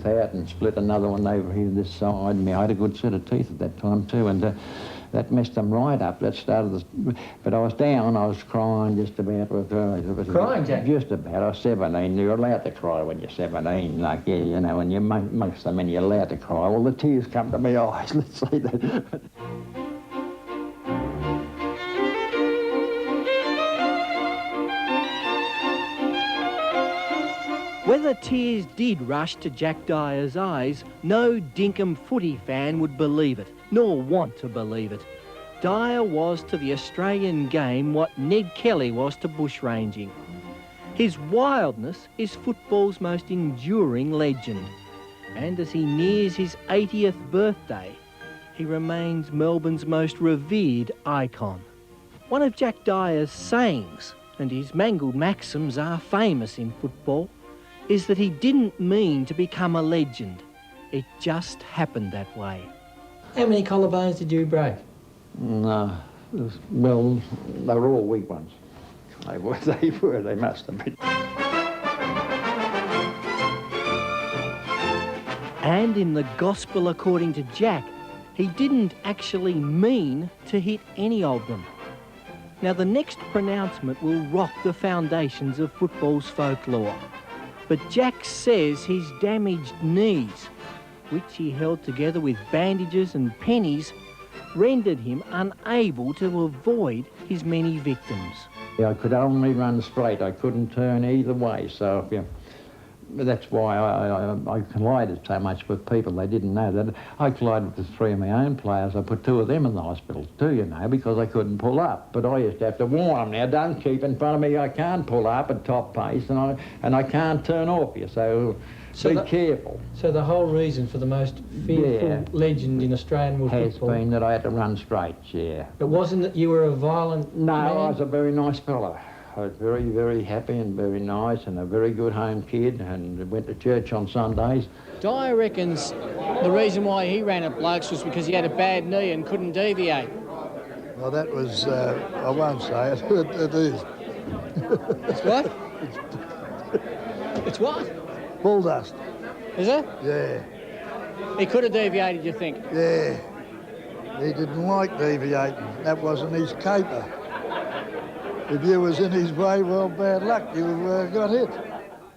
out and split another one over here this side. I had a good set of teeth at that time too, and that messed them right up. That started the... But I was down, I was crying just about. Crying, Jack? Just about. I was 17. You're allowed to cry when you're 17. Like, yeah, you know, when you're amongst them and you're allowed to cry. Well, the tears come to my eyes, let's say that. Whether tears did rush to Jack Dyer's eyes, no dinkum footy fan would believe it, nor want to believe it. Dyer was to the Australian game what Ned Kelly was to bushranging. His wildness is football's most enduring legend. And as he nears his 80th birthday, he remains Melbourne's most revered icon. One of Jack Dyer's sayings, and his mangled maxims are famous in football, is that he didn't mean to become a legend. It just happened that way. How many collarbones did you break? No, well, they were all weak ones. They must have been. And in the Gospel according to Jack, he didn't actually mean to hit any of them. Now, the next pronouncement will rock the foundations of football's folklore. But Jack says his damaged knees, which he held together with bandages and pennies, rendered him unable to avoid his many victims. I could only run straight. I couldn't turn either way. So that's why I collided so much with people. They didn't know that. I collided with 3 of my own players. I put 2 of them in the hospital too, you know, because I couldn't pull up. But I used to have to warn them, now don't keep in front of me. I can't pull up at top pace and I can't turn off you. So be careful. So the whole reason for the most fearful legend in Australian football has been that I had to run straight, yeah. It wasn't that you were a violent man? I was a very nice fellow. I was very, very happy and very nice and a very good home kid and went to church on Sundays. Dyer reckons the reason why he ran at blokes was because he had a bad knee and couldn't deviate. Well, that was, I won't say it, it is. It's what? It's what? Bull dust. Is it? Yeah. He could have deviated, you think? Yeah. He didn't like deviating. That wasn't his caper. If you was in his way, well, bad luck, you got hit.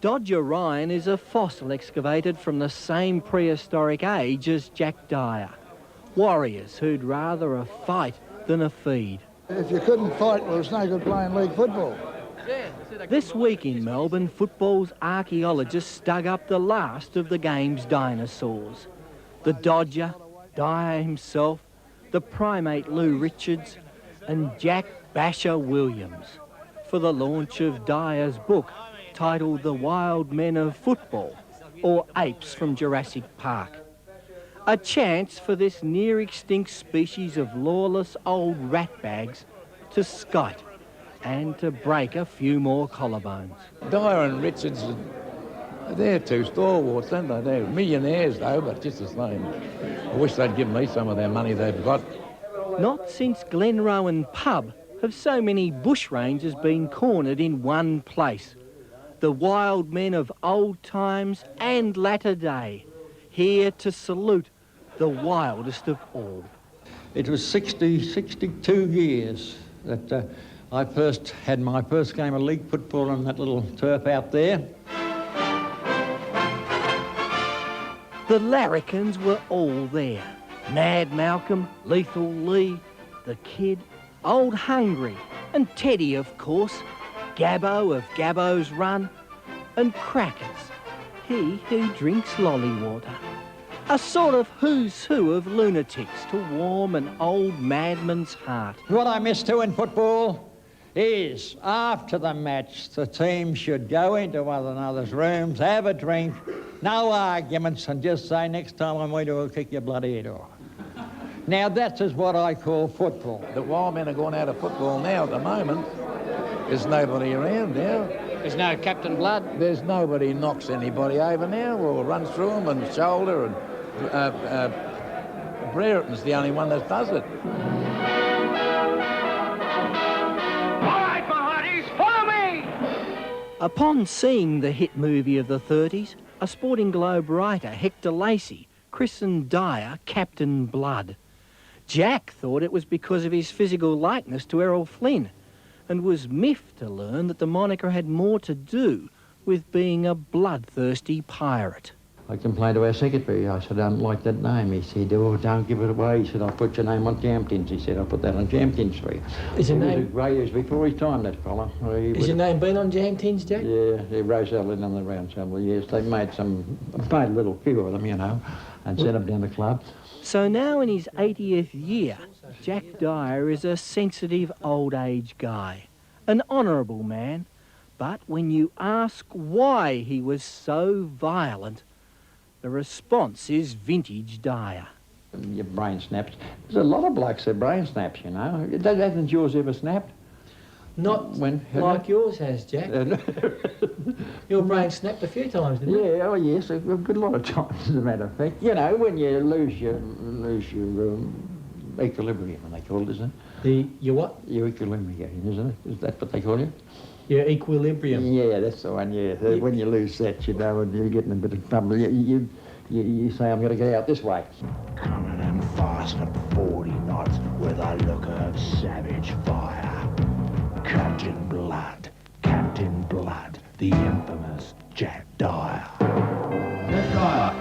Dodger Ryan is a fossil excavated from the same prehistoric age as Jack Dyer. Warriors who'd rather a fight than a feed. If you couldn't fight, well, it's no good playing league football. This week in Melbourne, football's archaeologists dug up the last of the game's dinosaurs. The Dodger, Dyer himself, the primate Lou Richards, and Jack Basher Williams, for the launch of Dyer's book titled The Wild Men of Football, or Apes from Jurassic Park. A chance for this near-extinct species of lawless old ratbags to skite and to break a few more collarbones. Dyer and Richards, they're 2 stalwarts, aren't they? They're millionaires, though, but just the same. I wish they'd give me some of their money they've got. Not since Glenrowan Pub have so many bushrangers been cornered in one place. The wild men of old times and latter day, here to salute the wildest of all. It was 62 years that I first had my first game of league football on that little turf out there. The larrikins were all there. Mad Malcolm, Lethal Lee, the Kid, Old Hungry, and Teddy, of course, Gabbo of Gabbo's Run, and Crackers, he who drinks lolly water. A sort of who's who of lunatics to warm an old madman's heart. What I miss too in football is after the match, the team should go into one another's rooms, have a drink, no arguments, and just say, next time I meet you, I'll kick your bloody head off. Now, that is what I call football. The wild men are going out of football now at the moment. There's nobody around now. There's no Captain Blood. There's nobody knocks anybody over now or runs through them and shoulder. And Brereton's the only one that does it. All right, my hearties, follow me! Upon seeing the hit movie of the 30s, A Sporting Globe writer, Hector Lacey, christened Dyer Captain Blood. Jack thought it was because of his physical likeness to Errol Flynn, and was miffed to learn that the moniker had more to do with being a bloodthirsty pirate. I complained to our secretary. I said, I don't like that name. He said, oh, don't give it away. He said, I'll put your name on jam tins. He said, I'll put that on jam tins for you. Is your name... He was before his time, that fella. Is your name been on jam tins, Jack? Yeah, Roselle in the round several years. They made a little few of them, you know, and sent them down the club. So now in his 80th year, Jack Dyer is a sensitive old age guy, an honourable man. But when you ask why he was so violent, the response is vintage Dyer. Your brain snaps. There's a lot of blokes that brain snaps, you know. Hasn't yours ever snapped? Not like yours has, Jack. Your brain snapped a few times, didn't it? Yeah, oh yes, a good lot of times, as a matter of fact. You know, when you lose your equilibrium, they call it, isn't it? Your what? Your equilibrium, isn't it? Is that what they call you? Your equilibrium. Yeah, that's the one, yeah. When you lose that, you know, and you're getting a bit of trouble, you say, I'm going to get out this way. Coming in fast at 40 knots with a look of savage fire. Captain Blood, the infamous Jack Dyer. Jack Dyer.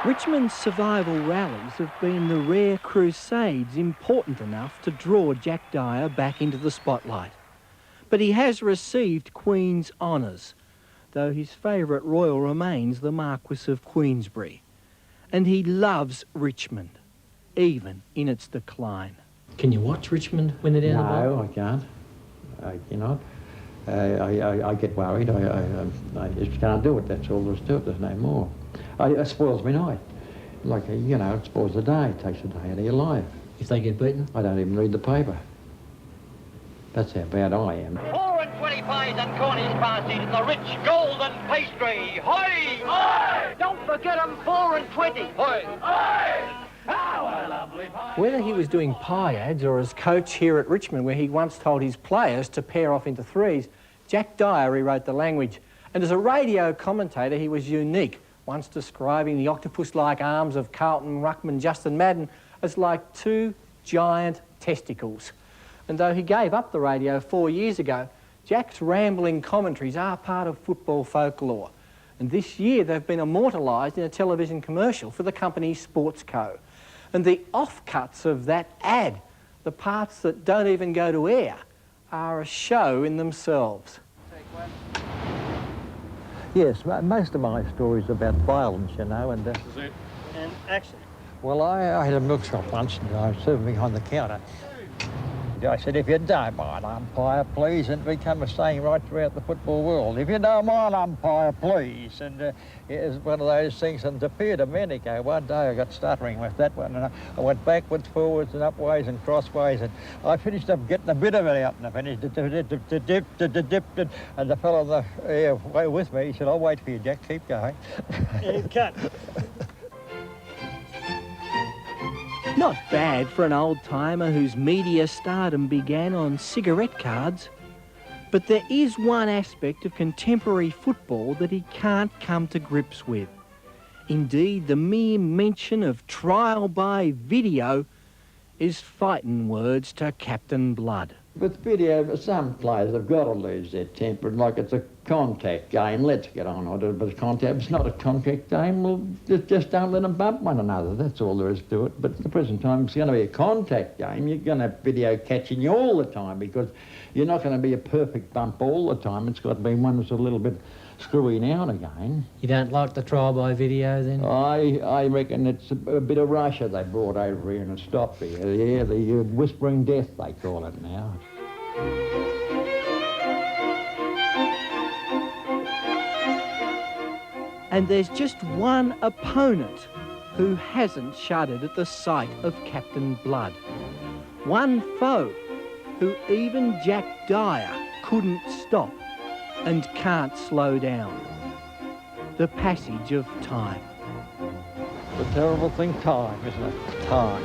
Richmond's survival rallies have been the rare crusades important enough to draw Jack Dyer back into the spotlight. But he has received Queen's honours, though his favourite royal remains the Marquis of Queensberry. And he loves Richmond, even in its decline. Can you watch Richmond when they're down the bottom? No, I can't. I cannot. I get worried. I just can't do it. That's all there is to it. There's no more. It spoils my night. Like, you know, it spoils the day. It takes a day out of your life. If they get beaten? I don't even read the paper. That's how bad I am. 4 and 25 and Cornish passes the rich golden pastry. Hoy! Hoy! Don't forget 'em, 4 and 20. Hoy! Hoy! How a lovely pie! Whether he was doing pie ads or as coach here at Richmond, where he once told his players to pair off into threes, Jack Dyer rewrote the language. And as a radio commentator, he was unique, once describing the octopus-like arms of Carlton ruckman Justin Madden as like two giant testicles. And though he gave up the radio 4 years ago, Jack's rambling commentaries are part of football folklore. And this year they've been immortalised in a television commercial for the company Sports Co. And the offcuts of that ad, the parts that don't even go to air, are a show in themselves. Yes, most of my stories are about violence, you know, and... And action. Well, I had a milk shop once, and I was serving behind the counter. I said, if you don't mind, umpire, please, and it became a saying right throughout the football world. If you don't mind, umpire, please. And it was one of those things, and it appeared a minute ago. One day I got stuttering with that one, and I went backwards, forwards, and upways, and crossways, and I finished up getting a bit of it out, and I finished and the fellow on the way with me, he said, I'll wait for you, Jack, keep going. Cut. Not bad for an old-timer whose media stardom began on cigarette cards. But there is one aspect of contemporary football that he can't come to grips with. Indeed, the mere mention of trial by video is fighting words to Captain Blood. With video, some players have got to lose their temper, like it's a contact game. Let's get on with it, but if it's not a contact game, well, just don't let them bump one another. That's all there is to it. But at the present time, it's going to be a contact game. You're going to have video catching you all the time because you're not going to be a perfect bump all the time. It's got to be one that's a little bit screwy now and again. You don't like the trial by video then? I reckon it's a bit of Russia they brought over here and it stopped here. Yeah, the whispering death, they call it now. And there's just one opponent who hasn't shuddered at the sight of Captain Blood. One foe who even Jack Dyer couldn't stop and can't slow down. The passage of time. The terrible thing, time, isn't it? Time.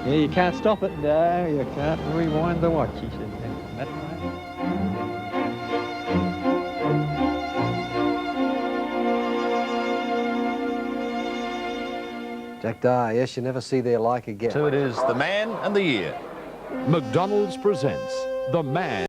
Yeah, you can't stop it. No, you can't rewind the watch, he said. That way. Jack Dyer, yes, you never see their like again. So it is the man and the year. McDonald's presents The Man